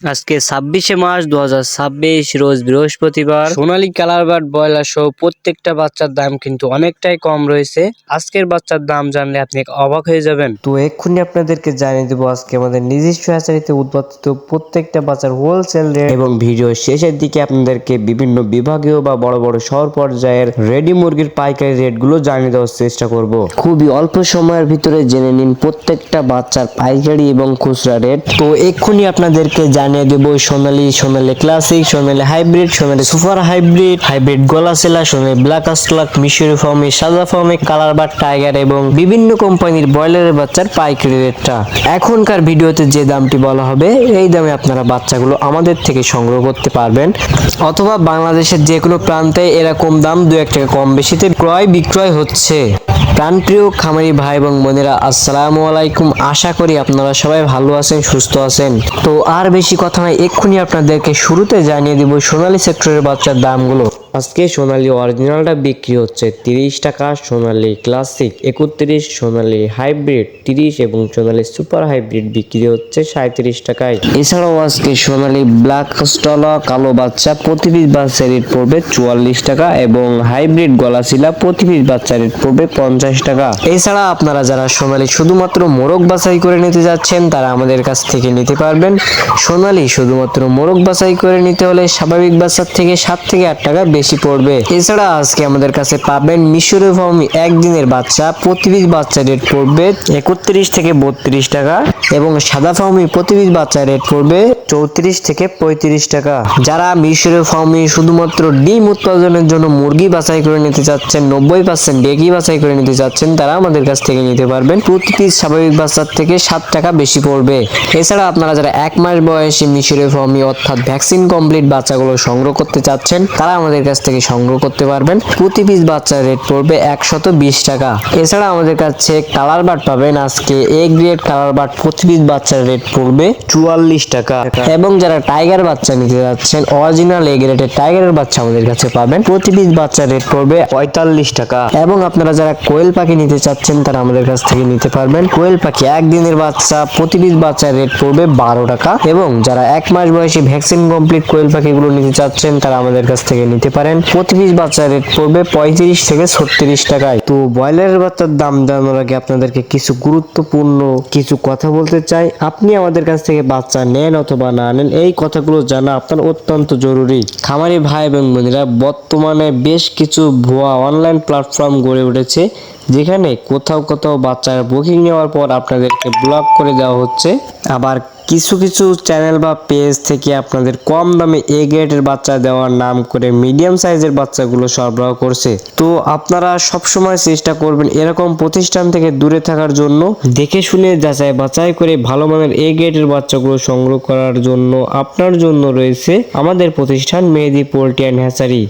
আজকে 26শে মার্চ 2026 রোজ বৃহস্পতিবার। সোনালী colour bird broiler সহ প্রত্যেকটা বাচ্চার দাম কিন্তু অনেকটাই কম রয়েছে। আজকের বাচ্চার দাম জানলে আপনি অবাক হয়ে যাবেন। তো এক্ষুনি আপনাদেরকে জানিয়ে দেবো আজকে আমাদের নিজস্ব হ্যাচারিতে উৎপাদিত প্রত্যেকটা বাচ্চার হোলসেল রেট এবং ভিডিও শেষের দিকে আপনাদেরকে বিভিন্ন বিভাগীয় বা বড় বড় শহর পর্যায়ের রেডি মুরগির পাইকারি রেটগুলো জানিয়ে দেওয়ার চেষ্টা করব। খুবই অল্প সময়ের ভিতরে জেনে নিন প্রত্যেকটা বাচ্চার পাইকারি এবং খুচরা রেট। তো এক্ষুনি আপনাদেরকে জানিয়ে দেবো সোনালী ক্লাসিক, সোনালী হাইব্রিড, সোনালী সুপার হাইব্রিড, হাইব্রিড গলাসেলা, সোনালী ব্ল্যাক আস্টলাক, মিশরি ফর্মি, সাদা ফর্মি, কালার বার্ড, টাইগার এবং বিভিন্ন কোম্পানির ব্রয়লারের বাচ্চার পাইকারি রেটটা এখনকার ভিডিওতে যে দামটি বলা হবে এই দামে আপনারা বাচ্চাগুলো আমাদের থেকে সংগ্রহ করতে পারবেন, অথবা বাংলাদেশের যে কোনো প্রান্তে এরকম দাম 2-1 টাকা কম বেশিতে ক্রয় বিক্রয় হচ্ছে। প্রাণপ্রিয় খামারি ভাই এবং বোনেরা, আসসালামু আলাইকুম। আশা করি আপনারা সবাই ভালো আছেন, সুস্থ আছেন। তো আর বেশি কথা নয়, এক্ষুনি আপনাদেরকে শুরুতে জানিয়ে দিব সোনালী সেক্টরের বাচ্চার দামগুলো। আজকে সোনালী অরিজিনালটা বিক্রি হচ্ছে 30 টাকা, সোনালী ক্লাসিক 31, সোনালী হাইব্রিড 30 এবং সোনালী সুপার হাইব্রিড বিক্রি হচ্ছে 37 টাকায়। এছাড়াও আজকে সোনালী ব্ল্যাক স্টলা কালো বাচ্চা প্রতি পিস বাচ্চার রেট পড়বে 44 টাকা এবং হাইব্রিড গলাশিলা প্রতি পিস বাচ্চার রেট পড়বে 50 টাকা। এছাড়া আপনারা যারা সোনালী শুধুমাত্র মোরগ বাছাই করে নিতে যাচ্ছেন তারা আমাদের কাছ থেকে নিতে পারবেন। সোনালী শুধুমাত্র মোরগ বাছাই করে নিতে হলে স্বাভাবিক বাচ্চার থেকে 7 থেকে 8 টাকা বেশি পড়বে। এছাড়া আজকে আমাদের কাছে পাবেন মিশরি ফার্মি একদিনের বাচ্চা প্রতি পিস বাচ্চা রেট পড়বে 31 থেকে 32 টাকা এবং সাদা ফার্মি প্রতি পিস বাচ্চা রেট পড়বে 34 থেকে 35 টাকা। যারা মিশরি ফার্মি শুধুমাত্র ডিম উৎপাদনের জন্য মুরগি বাছাই করে নিতে চাচ্ছেন, 90% ডেকি বাছাই করে নিতে চাচ্ছেন, তারা আমাদের কাছ থেকে নিতে পারবেন। প্রতি পিস স্বাভাবিক বাচ্চার থেকে 7 টাকা বেশি পড়বে। এছাড়া আপনারা যারা 1 মাস বয়সী মিশরি ফার্মি অর্থাৎ ভ্যাকসিন কমপ্লিট বাচ্চাগুলো সংগ্রহ করতে চাচ্ছেন তারা আমাদের কাছ থেকে সংগ্রহ করতে পারবেন। প্রতি পিস বাচ্চার রেট পড়বে 120 টাকা। এছাড়া আমাদের কাছে কালার বার্ড পাবেন। আজকে এ গ্রেড কালার বার্ড প্রতি পিস বাচ্চার রেট পড়বে 44 টাকা এবং যারা টাইগার বাচ্চা নিতে যাচ্ছেন অরিজিনাল এ গ্রেডের টাইগারের বাচ্চা আমাদের কাছে পাবেন। প্রতি পিস বাচ্চার রেট পড়বে 45 টাকা এবং আপনারা যারা কোয়েল পাখি নিতে চাচ্ছেন তারা আমাদের কাছ থেকে নিতে পারবেন। কোয়েল পাখি একদিনের বাচ্চা প্রতি পিস বাচ্চার রেট পড়বে 12 টাকা এবং যারা 1 মাস বয়সী ভ্যাকসিন কমপ্লিট কোয়েল পাখিগুলো নিতে চাচ্ছেন তারা আমাদের কাছ থেকে নিতে পারেন। প্রতি পিস বাচ্চার রেট পড়বে 35 থেকে 36 টাকায়। তো ব্রয়লারের বাচ্চার দাম জানানোর আগে আপনাদেরকে কিছু গুরুত্বপূর্ণ কিছু কথা বলতে চাই। আপনি আমাদের কাছ থেকে বাচ্চা নেন অথবা না নেন এই কথাগুলো জানা আপনার অত্যন্ত জরুরি। খামারি ভাই এবং বোনেরা, বর্তমানে বেশ কিছু ভুয়া অনলাইন প্ল্যাটফর্ম গড়ে উঠেছে যেখানে কোথাও কোথাও বাচ্চার বুকিং নেওয়ার পর আপনাদেরকে ব্লক করে দেওয়া হচ্ছে। আবার কিছু কিছু চ্যানেল বা পেজ থেকে আপনাদের কম দামে এ গ্রেডের বাচ্চা দেওয়ার নাম করে মিডিয়াম সাইজের বাচ্চাগুলো সরবরাহ করছে। তো আপনারা সবসময় চেষ্টা করবেন এরকম প্রতিষ্ঠান থেকে দূরে থাকার জন্য। দেখে শুনে যাচাই বাছাই করে ভালো মানের এ গ্রেডের বাচ্চাগুলো সংগ্রহ করার জন্য আপনার জন্য রয়েছে আমাদের প্রতিষ্ঠান Mehedi poultry and hatchery.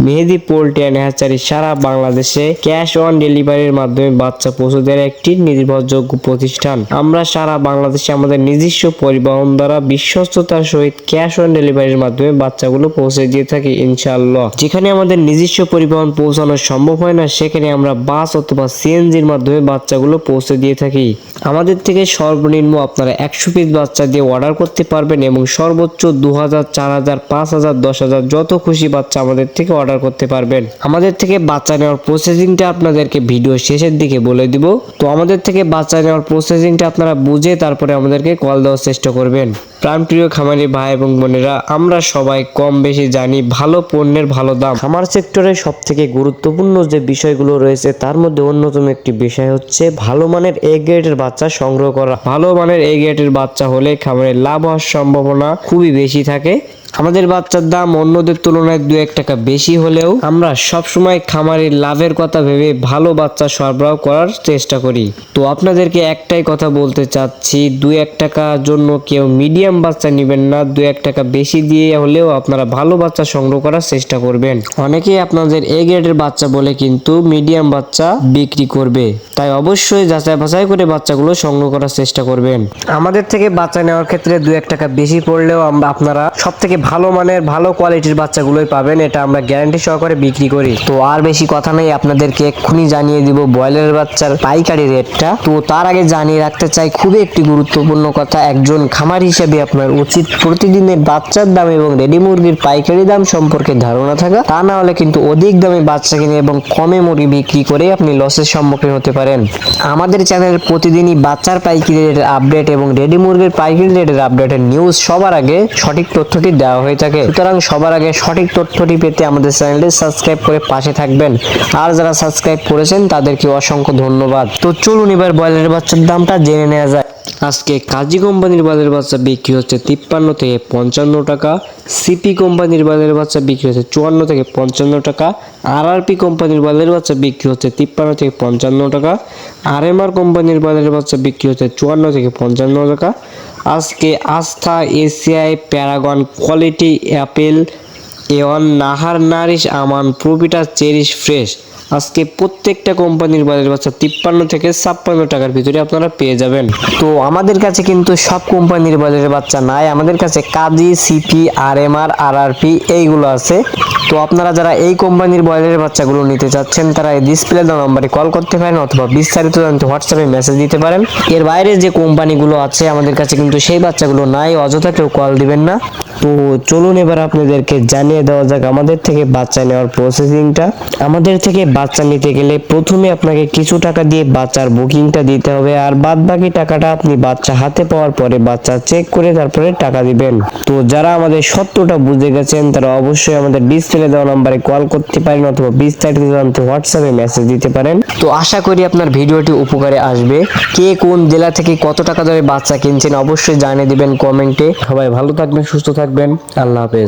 Mehedi poultry and hatchery সারা বাংলাদেশে ক্যাশ অন ডেলিভারির মাধ্যমে বাচ্চা পৌঁছে দেওয়ার একটি নির্ভরযোগ্য প্রতিষ্ঠান। আমরা সারা বাংলাদেশে আমাদের নিজস্ব পরিবহন দ্বারা বিশ্বস্ততার সহিত ক্যাশ অন ডেলিভারির মাধ্যমে বাচ্চাগুলো পৌঁছে দিয়ে থাকি ইনশাআল্লাহ। যেখানে আমাদের নিজস্ব পরিবহন পৌঁছানো সম্ভব হয় না সেখানে আমরা বাস অথবা সিএনজির মাধ্যমে বাচ্চাগুলো পৌঁছে দিয়ে থাকি। আমাদের থেকে সর্বনিম্ন আপনারা 100 পিস বাচ্চা দিয়ে অর্ডার করতে পারবেন এবং সর্বোচ্চ 2000, 4000, 5000, 10,000 যত খুশি বাচ্চা আমাদের থেকে অর্ডার করতে পারবেন। আমাদের থেকে বাচ্চা নেওয়ার প্রসেসিংটা আপনাদেরকে ভিডিও শেষের দিকে বলে দিব। তো আমাদের থেকে বাচ্চা নেওয়ার প্রসেসিংটা আপনারা বুঝে তারপরে আমাদেরকে কল দেওয়ার চেষ্টা করবেন। প্রাণপ্রিয় খামারি ভাই এবং বোনেরা, আমরা সবাই কম বেশি জানি ভালো পণ্যের ভালো দাম। খামার সেক্টরে সব থেকে গুরুত্বপূর্ণ যে বিষয়গুলো রয়েছে তার মধ্যে অন্যতম একটি বিষয় হচ্ছে ভালো মানের এ গ্রেডের বাচ্চা সংগ্রহ করা। ভালো মানের এ গ্রেডের বাচ্চা হলে খামারে লাভ হওয়ার সম্ভাবনা খুবই বেশি থাকে। আমাদের বাচ্চার দাম অন্যদের তুলনায় 2-1 টাকা বেশি হলেও আমরা সবসময় খামারের লাভের কথা ভেবে ভালো বাচ্চা সরবরাহ করার চেষ্টা করি। তো আপনাদেরকে একটাই কথা বলতে চাচ্ছি, 2-1 টাকার জন্য কেউ মিডিয়াম বাচ্চা নেবেন না। 2-1 টাকা বেশি দিয়ে হলেও আপনারা ভালো বাচ্চা সংগ্রহ করার চেষ্টা করবেন। অনেকেই আপনাদের এ গ্রেডের বাচ্চা বলে কিন্তু মিডিয়াম বাচ্চা বিক্রি করবে, তাই অবশ্যই যাচাই বাছাই করে বাচ্চাগুলো সংগ্রহ করার চেষ্টা করবেন। আমাদের থেকে বাচ্চা নেওয়ার ক্ষেত্রে 2-1 টাকা বেশি পড়লেও আপনারা সব থেকে ভালো মানের ভালো কোয়ালিটির বাচ্চাগুলোই পাবেন, এটা আমরা গ্যারান্টি সহকারে বিক্রি করি। তো আর বেশি কথা নেই, আপনাদেরকে এক্ষুনি জানিয়ে দিব ব্রয়লার বাচ্চার পাইকারি রেটটা। তো তার আগে জানিয়ে রাখতে চাই খুবই একটি গুরুত্বপূর্ণ কথা, একজন খামার হিসেবে আপনার উচিত প্রতিদিনের বাচ্চার দাম এবং রেডি মুরগির পাইকারি দাম সম্পর্কে ধারণা থাকা। তা না হলে কিন্তু অধিক দামে বাচ্চা কিনে এবং কমে মুরগি বিক্রি করে আপনি লসের সম্মুখীন হতে পারেন। আমাদের চ্যানেলে প্রতিদিনই বাচ্চার পাইকারি রেটের আপডেট এবং রেডি মুরগির পাইকারি রেটের আপডেটের নিউজ সবার আগে সঠিক তথ্যটি দেওয়া হয়ে থাকে। সুতরাং সবার আগে সঠিক তথ্যটি পেতে আমাদের চ্যানেলটি সাবস্ক্রাইব করে পাশে থাকবেন। আর যারা সাবস্ক্রাইব করেছেন তাদেরকে অসংখ্য ধন্যবাদ। তো চলুন এবার ব্রয়লারের বাচ্চার দামটা জেনে নেওয়া যায়। আজকে কাজী কোম্পানির ব্রয়লার বাচ্চা বিক্রি হচ্ছে 53 থেকে 55 টাকা, সিপি কোম্পানির ব্রয়লার বাচ্চা বিক্রি হচ্ছে 54 থেকে 55 টাকা, আরআরপি কোম্পানির ব্রয়লার বাচ্চা বিক্রি হচ্ছে 53 থেকে 55 টাকা, আরএমআর কোম্পানির ব্রয়লার বাচ্চা বিক্রি হচ্ছে 54 থেকে 55 টাকা। আজকে Aastha, ACI, Paragon, Quality, Apple, A one, Nahar, Nourish, Aman, Provita, Cherish, Fresh আজকে প্রত্যেকটা কোম্পানির ব্রয়লার বাচ্চা 53 থেকে 56 টাকার ভিতরে আপনারা পেয়ে যাবেন। তো আমাদের কাছে কিন্তু সব কোম্পানির ব্রয়লার বাচ্চা নাই, আমাদের কাছে কাজী, সিপি, আরএমআর, আরআরপি এইগুলো আছে। তো আপনারা যারা এই কোম্পানির ব্রয়লারের বাচ্চাগুলো নিতে চাচ্ছেন তারা এই ডিসপ্লে দেওয়া নম্বরে কল করতে পারেন অথবা বিস্তারিত জানতে হোয়াটসঅ্যাপে মেসেজ দিতে পারেন। এর বাইরে যে কোম্পানিগুলো আছে আমাদের কাছে কিন্তু সেই বাচ্চাগুলো নাই, অযথা কেউ কল দিবেন না। তো চলুন এবার আপনাদেরকে জানিয়ে দেওয়া যাক আমাদের থেকে বাচ্চা নেওয়ার প্রসেসিংটা। আমাদের থেকে বাচ্চা নিতে গেলে প্রথমে আপনাকে কিছু টাকা দিয়ে বাচ্চার বুকিংটা দিতে হবে, আর বাদ বাকি টাকাটা আপনি বাচ্চা হাতে পাওয়ার পরে বাচ্চা চেক করে তারপরে টাকা দিবেন। তো যারা আমাদের সত্যটা বুঝে গেছেন তারা অবশ্যই আমাদের ডিসপ্লে দেওয়া নম্বরে কল করতে পারেন অথবা বিস্তারিত জানতে হোয়াটসঅ্যাপে মেসেজ দিতে পারেন। তো আশা করি আপনার ভিডিওটি উপকারে আসবে। কে কোন জেলা থেকে কত টাকা ধরে বাচ্চা কিনছেন অবশ্যই জানিয়ে দিবেন কমেন্টে। সবাই ভালো থাকবেন, সুস্থ থাকবেন, আল্লাহ হাফেজ।